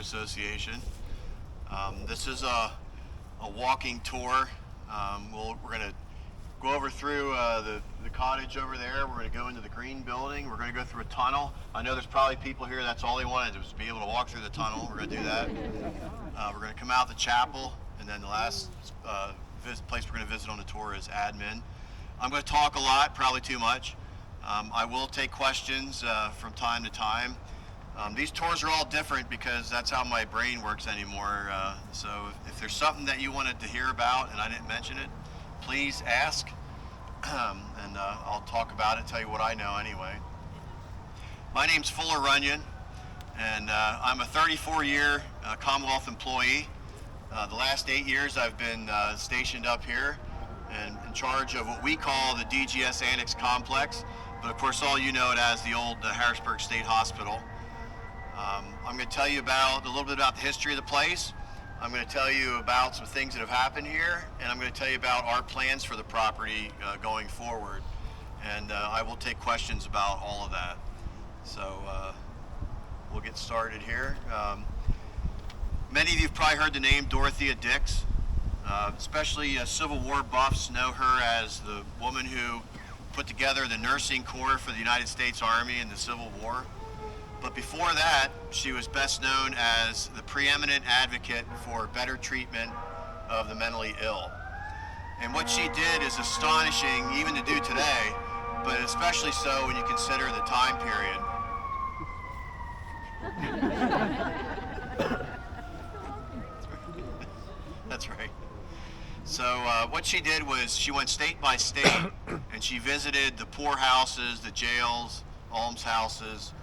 Association. This is a walking tour. We're going to go over through the cottage over there. We're going to go into the green building. We're going to go through a tunnel. I know there's probably people here that's all they wanted was to be able to walk through the tunnel. We're going to do that. We're going to come out the chapel, and then the last place we're going to visit on the tour is admin. I'm going to talk a lot, probably too much. I will take questions from time to time. These tours are all different because that's how my brain works anymore. So if there's something that you wanted to hear about and I didn't mention it, please ask, and I'll talk about it, tell you what I know anyway. My name's Runyan, and I'm a 34-year Commonwealth employee. The last 8 years I've been stationed up here and in charge of what we call the DGS Annex Complex, but of course all you know it as the old Harrisburg State Hospital. I'm going to tell you a little bit about the history of the place. I'm going to tell you about some things that have happened here, and I'm going to tell you about our plans for the property going forward. And I will take questions about all of that. So we'll get started here. Many of you have probably heard the name Dorothea Dix, especially Civil War buffs know her as the woman who put together the nursing corps for the United States Army in the Civil War. But before that, she was best known as the preeminent advocate for better treatment of the mentally ill. And what she did is astonishing even to do today, but especially so when you consider the time period. That's right. So what she did was she went state by state and she visited the poorhouses, the jails, almshouses,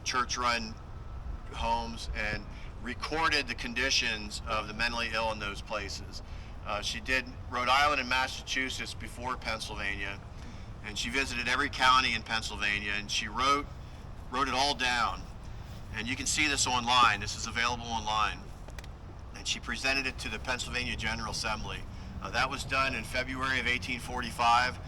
church-run homes, and recorded the conditions of the mentally ill in those places. She did Rhode Island and Massachusetts before Pennsylvania, and she visited every county in Pennsylvania, and she wrote it all down. And you can see this online. This is available online. And she presented it to the Pennsylvania General Assembly. That was done in February of 1845.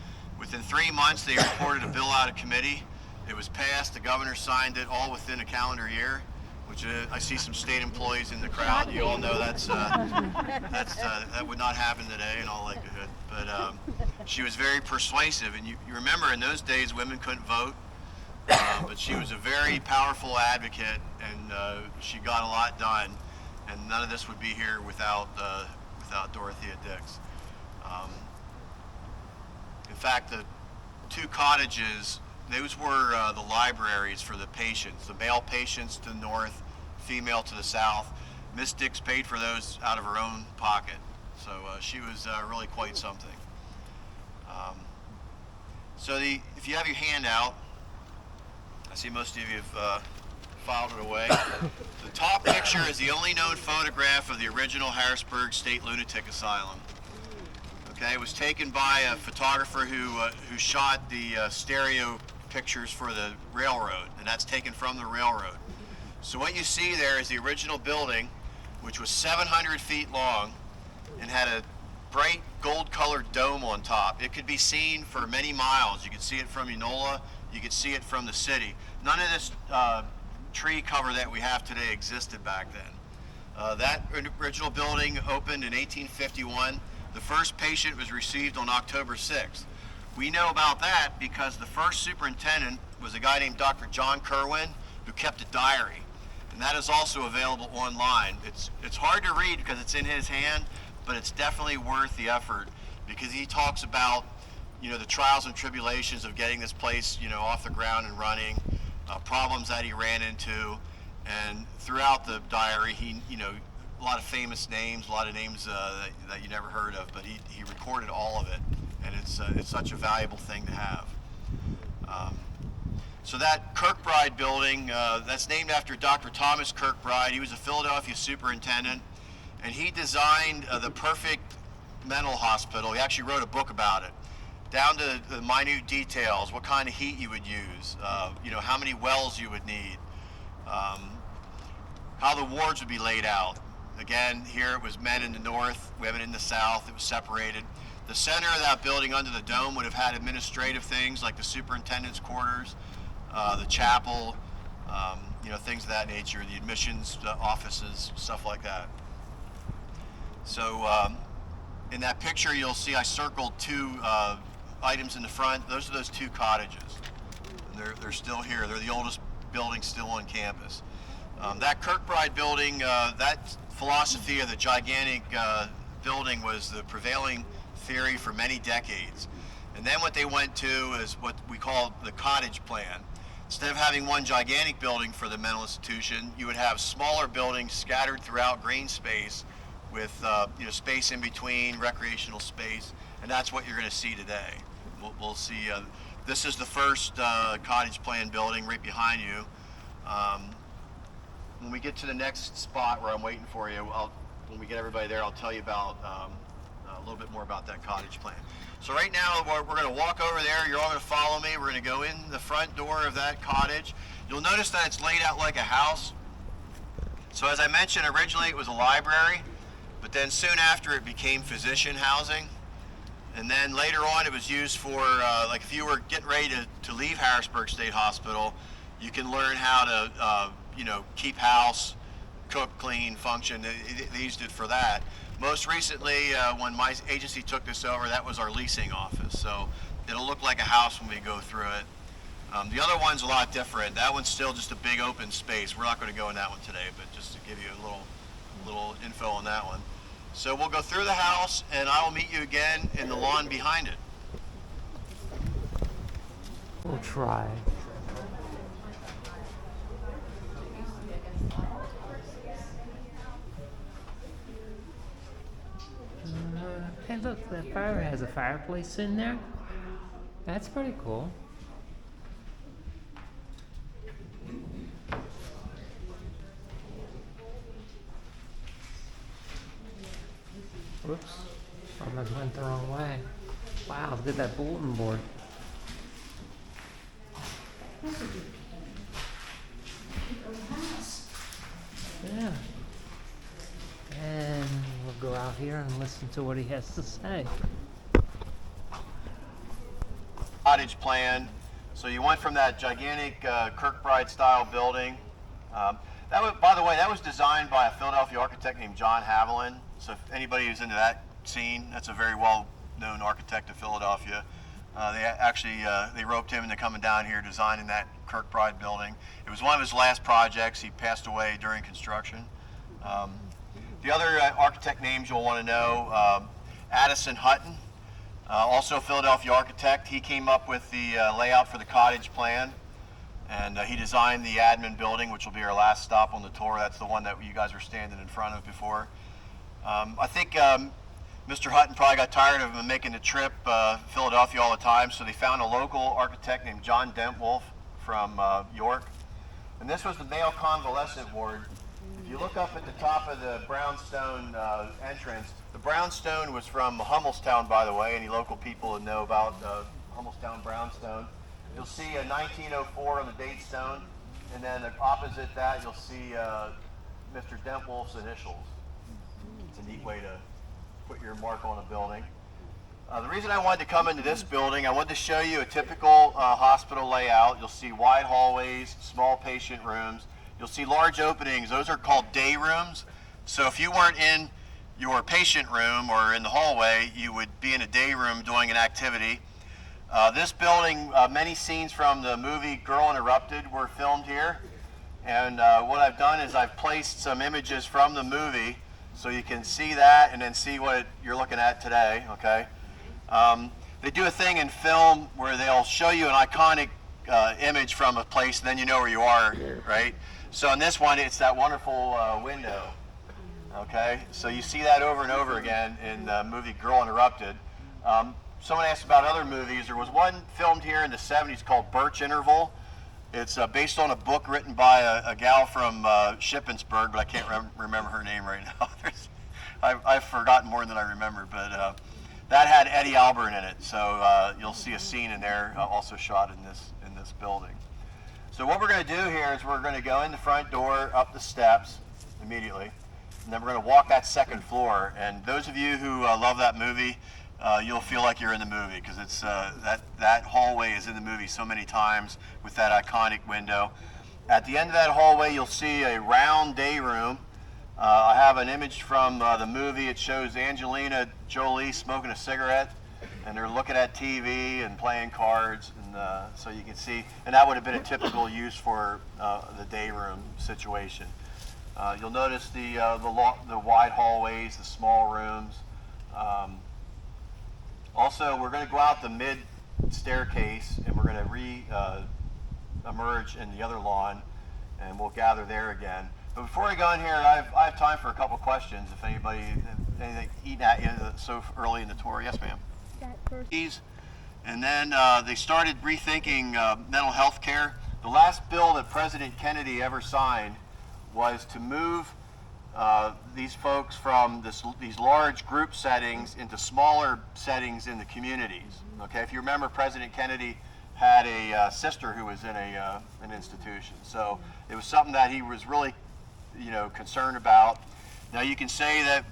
Within 3 months, they reported a bill out of committee. It was passed, the governor signed it all within a calendar year, which I see some state employees in the crowd. You all know that would not happen today in all likelihood. But she was very persuasive, and you remember in those days women couldn't vote, but she was a very powerful advocate, and she got a lot done, and none of this would be here without Dorothea Dix. In fact, the two cottages, those were the libraries for the patients, the male patients to the north, female to the south. Miss Dix paid for those out of her own pocket, so she was really quite something. If you have your hand out, I see most of you have filed it away. The top picture is the only known photograph of the original Harrisburg State Lunatic Asylum. Okay, it was taken by a photographer who shot the stereo pictures for the railroad, and that's taken from the railroad. So what you see there is the original building, which was 700 feet long and had a bright gold-colored dome on top. It could be seen for many miles. You could see it from Enola. You could see it from the city. None of this tree cover that we have today existed back then. That original building opened in 1851. The first patient was received on October 6th. We know about that because the first superintendent was a guy named Dr. John Kerwin, who kept a diary, and that is also available online. It's hard to read because it's in his hand, but it's definitely worth the effort because he talks about the trials and tribulations of getting this place off the ground and running, problems that he ran into, and throughout the diary he a lot of famous names, a lot of names that you never heard of, but he recorded all of it. And it's such a valuable thing to have. So that Kirkbride building, that's named after Dr. Thomas Kirkbride. He was a Philadelphia superintendent, and he designed the perfect mental hospital. He actually wrote a book about it, down to the minute details, what kind of heat you would use, how many wells you would need, how the wards would be laid out. Again, here it was men in the north, women in the south. It was separated. The center of that building under the dome would have had administrative things like the superintendent's quarters, the chapel, things of that nature, the admissions offices, stuff like that. So in that picture, you'll see I circled two items in the front. Those are those two cottages. And they're still here. They're the oldest building still on campus. That Kirkbride building, that philosophy of the gigantic building was the prevailing theory for many decades. And then what they went to is what we call the cottage plan. Instead of having one gigantic building for the mental institution, you would have smaller buildings scattered throughout green space with space in between, recreational space, and that's what you're going to see today. We'll see. This is the first cottage plan building right behind you. When we get to the next spot where I'm waiting for you, when we get everybody there, I'll tell you about a little bit more about that cottage plan. So right now, we're going to walk over there. You're all going to follow me. We're going to go in the front door of that cottage. You'll notice that it's laid out like a house. So as I mentioned, originally it was a library, but then soon after it became physician housing. And then later on it was used for, like if you were getting ready to leave Harrisburg State Hospital, you can learn how to, keep house, cook, clean, function. They used it for that. Most recently, when my agency took this over, that was our leasing office. So it'll look like a house when we go through it. The other one's a lot different. That one's still just a big open space. We're not going to go in that one today, but just to give you a little info on that one. So we'll go through the house, and I will meet you again in the lawn behind it. We'll try. Hey, look, that fire has a fireplace in there. That's pretty cool. Whoops, almost went the wrong way. Wow, look at that bulletin board. Yeah. And we'll go out here and listen to what he has to say. Cottage plan. So you went from that gigantic Kirkbride style building. By the way, that was designed by a Philadelphia architect named John Haviland. So if anybody who's into that scene, that's a very well-known architect of Philadelphia. They roped him into coming down here designing that Kirkbride building. It was one of his last projects. He passed away during construction. The other architect names you'll want to know, Addison Hutton, also a Philadelphia architect. He came up with the layout for the cottage plan, and he designed the admin building, which will be our last stop on the tour. That's the one that you guys were standing in front of before. I think Mr. Hutton probably got tired of making the trip Philadelphia all the time, so they found a local architect named John Dentwolf from York. And this was the male convalescent ward. If you look up at the top of the brownstone entrance, the brownstone was from Hummelstown, by the way. Any local people that know about Hummelstown brownstone. You'll see a 1904 on the date stone, and then opposite that you'll see Mr. Dentwolf's initials. It's a neat way to put your mark on a building. The reason I wanted to come into this building, I wanted to show you a typical hospital layout. You'll see wide hallways, small patient rooms. You'll see large openings. Those are called day rooms. So if you weren't in your patient room or in the hallway, you would be in a day room doing an activity. This building, many scenes from the movie Girl Interrupted were filmed here. And what I've done is I've placed some images from the movie so you can see that and then see what you're looking at today, okay? They do a thing in film where they'll show you an iconic image from a place and then you know where you are, right? So in this one, it's that wonderful window, okay? So you see that over and over again in the movie Girl Interrupted. Someone asked about other movies. There was one filmed here in the 70s called Birch Interval. It's based on a book written by a gal from Shippensburg, but I can't remember her name right now. I've forgotten more than I remember, but that had Eddie Albert in it. So you'll see a scene in there also shot in this building. So what we're going to do here is we're going to go in the front door, up the steps immediately, and then we're going to walk that second floor. And those of you who love that movie, you'll feel like you're in the movie because it's that hallway is in the movie so many times with that iconic window. At the end of that hallway, you'll see a round day room. I have an image from the movie. It shows Angelina Jolie smoking a cigarette, and they're looking at TV and playing cards, and so you can see, and that would have been a typical use for the day room situation. You'll notice the wide hallways, the small rooms. Also, we're going to go out the mid staircase, and we're going to emerge in the other lawn, and we'll gather there again. But before I go in here, I have time for a couple questions. If anything eating at you so early in the tour, yes, ma'am. And then they started rethinking mental health care. The last bill that President Kennedy ever signed was to move these folks from these large group settings into smaller settings in the communities. Okay, if you remember, President Kennedy had a sister who was in an institution, so it was something that he was really, concerned about. Now you can say that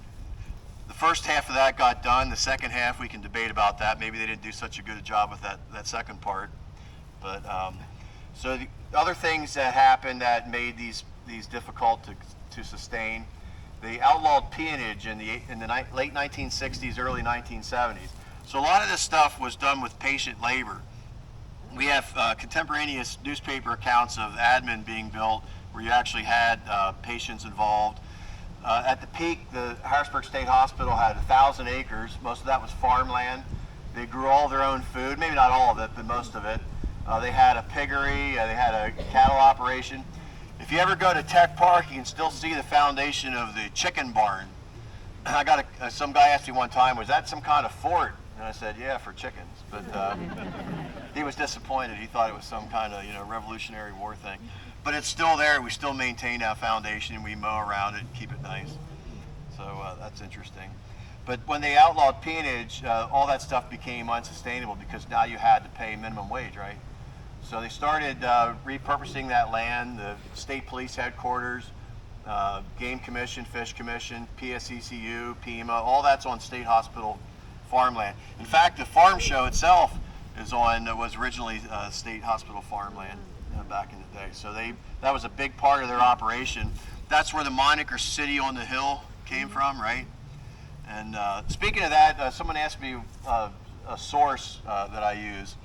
the first half of that got done. The second half, we can debate about that. Maybe they didn't do such a good job with that second part. But so the other things that happened that made these difficult to sustain, they outlawed peonage in the late 1960s, early 1970s. So a lot of this stuff was done with patient labor. We have contemporaneous newspaper accounts of admin being built where you actually had patients involved. At the peak, the Harrisburg State Hospital had 1,000 acres. Most of that was farmland. They grew all their own food, maybe not all of it, but most of it. They had a piggery, they had a cattle operation. If you ever go to Tech Park, you can still see the foundation of the chicken barn. I got some guy asked me one time, was that some kind of fort? And I said, yeah, for chickens. But he was disappointed. He thought it was some kind of Revolutionary War thing. But it's still there. We still maintain that foundation, and we mow around it and keep it nice. So that's interesting. But when they outlawed peonage, all that stuff became unsustainable because now you had to pay minimum wage, right? So they started repurposing that land, the state police headquarters, Game Commission, Fish Commission, PSECU, PEMA, all that's on state hospital farmland. In fact, the farm show itself was originally state hospital farmland back in the day. So that was a big part of their operation. That's where the moniker City on the Hill came from, right? And speaking of that, someone asked me a source that I use.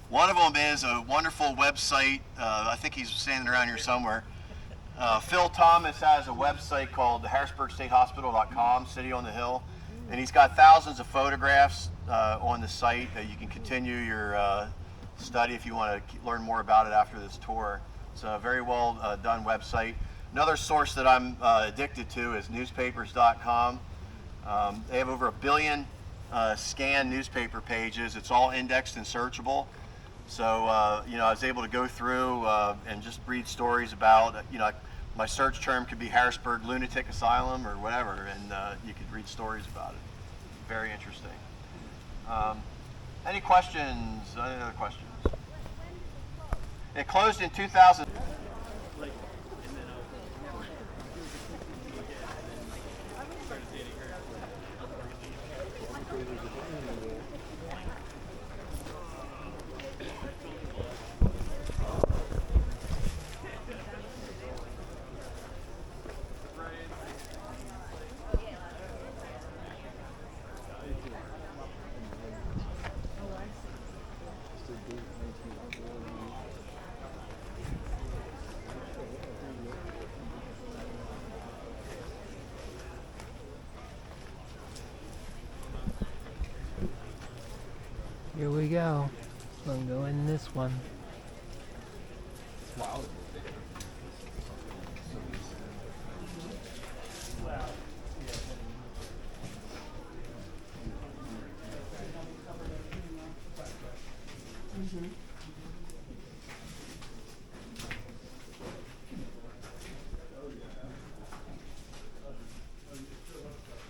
One of them is a wonderful website. I think he's standing around here somewhere. Phil Thomas has a website called HarrisburgStateHospital.com, City on the Hill. And he's got thousands of photographs on the site. You can continue your study if you want to learn more about it after this tour. It's a very well done website. Another source that I'm addicted to is newspapers.com. They have over 1 billion scanned newspaper pages. It's all indexed and searchable. So, I was able to go through and just read stories about, my search term could be Harrisburg Lunatic Asylum or whatever, and you could read stories about it. Very interesting. Any questions? Any other questions? It closed in 2000. Here we go. We'll go in this one. Wow.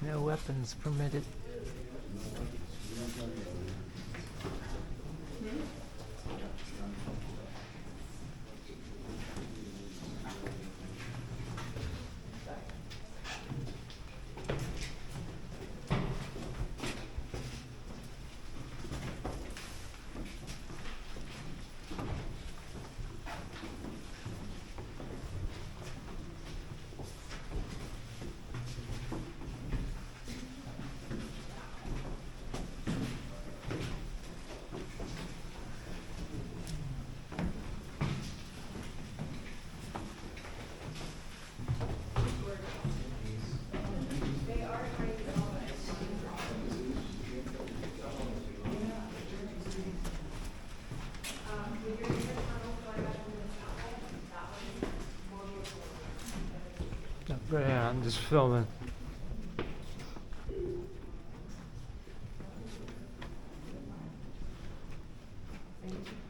No weapons permitted. Yeah, I'm just filming.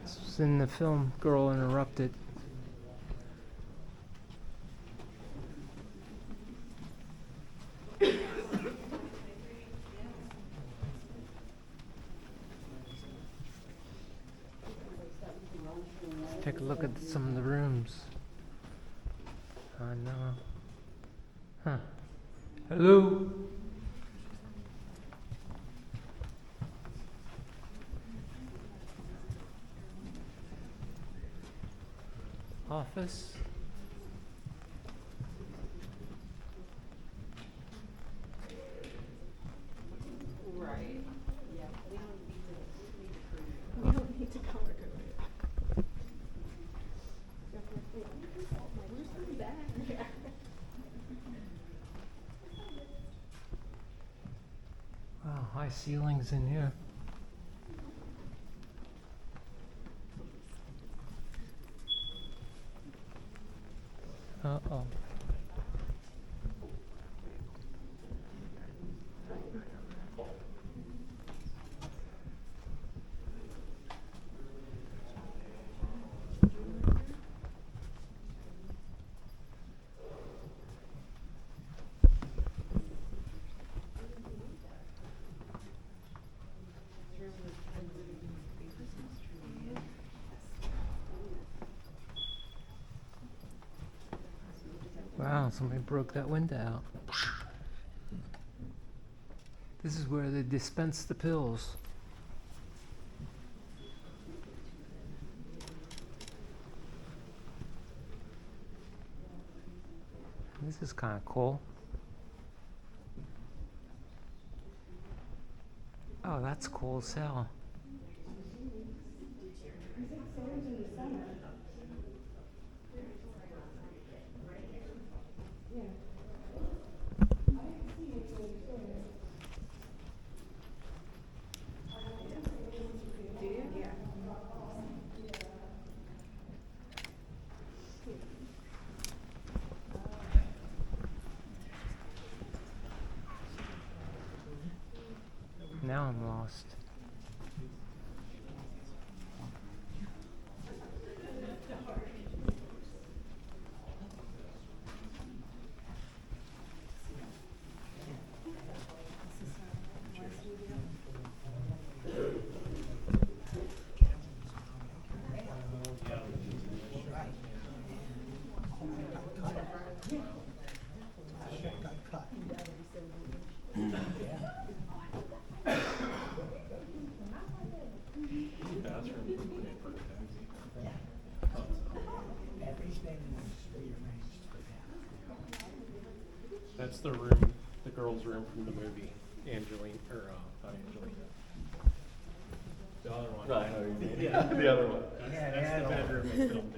This was in the film Girl Interrupted. Take a look at some of the rooms. I know. Huh. Hello? Office? Right. Yeah. We don't need to color code it. Where's the bag? Wow, high ceilings in here. Uh-oh. Wow, somebody broke that window out. This is where they dispense the pills. This is kind of cool. Oh, that's cool as hell. Now I'm lost. That's the room, the girl's room from the movie, Angeline, or not Angeline. The other one. I know you mean. Yeah, the other one. That's the bedroom they filmed